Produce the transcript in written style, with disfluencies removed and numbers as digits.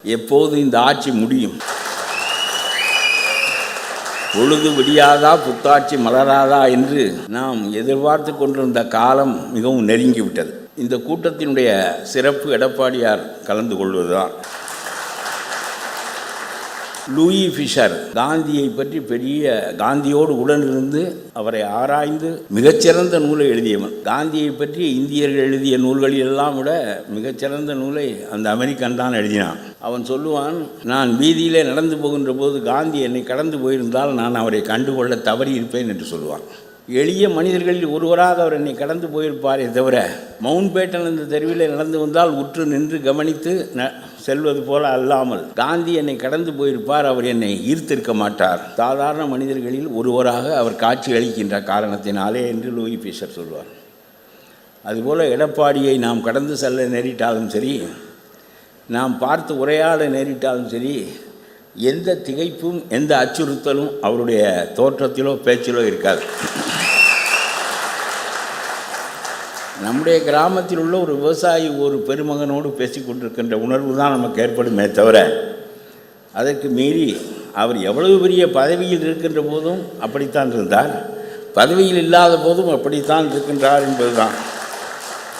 எப்போது இந்த ஆட்சி முடியும்? பொழுது விடியாதா புத்தாட்சி மலராதா என்று நாம் எதிர்பார்த்து கொண்டிருந்த காலம் மிகவும் நெருங்கிவிட்டது. இந்த கூட்டத்தினுடைய சிறப்பு எடப்பாடியார் கலந்து கொள்வதுதான். லூயி ஃபிஷர் காந்தியை பற்றி காந்தியோடு உடனிருந்து அவரை ஆராய்ந்து மிகச்சிறந்த நூலை எழுதியவன். காந்தியை பற்றி இந்தியர்கள் எழுதிய நூல்களிலெல்லாம் விட மிகச்சிறந்த நூலை அந்த அமெரிக்கன் தான் எழுதினான். அவன் சொல்லுவான், நான் வீதியிலே நடந்து போகின்ற போது காந்தி என்னை கடந்து போயிருந்தால் நான் அவரை கண்டுகொள்ள தவறி இருப்பேன் என்று சொல்லுவான். எளிய மனிதர்களில் ஒருவராக அவர் என்னை கடந்து போயிருப்பாரே தவிர, மவுண்ட் பேட்டன் இந்த தெருவில் நடந்து வந்தால் உற்று நின்று கவனித்து செல்வது போல அல்லாமல் காந்தி என்னை கடந்து போயிருப்பார், அவர் என்னை ஈர்த்திருக்க மாட்டார். சாதாரண மனிதர்களில் ஒருவராக அவர் காட்சி அளிக்கின்ற காரணத்தினாலே என்று லூயி ஃபிஷர் சொல்வார். அதுபோல் எடப்பாடியை நாம் கடந்து செல்ல நேரிட்டாலும் சரி, நாம் பார்த்து உரையாட நேரிட்டாலும் சரி, எந்த திகைப்பும் எந்த அச்சுறுத்தலும் அவருடைய தோற்றத்திலோ பேச்சிலோ இருக்காது. நம்முடைய கிராமத்தில் உள்ள ஒரு விவசாயி ஒரு பெருமகனோடு பேசி கொண்டிருக்கின்ற உணர்வு தான் நமக்கு ஏற்படுமே தவிர, அதற்கு மீறி அவர் எவ்வளவு பெரிய பதவியில் இருக்கின்ற போதும் அப்படித்தான் இருந்தார், பதவியில் இல்லாத போதும் அப்படித்தான் இருக்கின்றார் என்பதுதான்.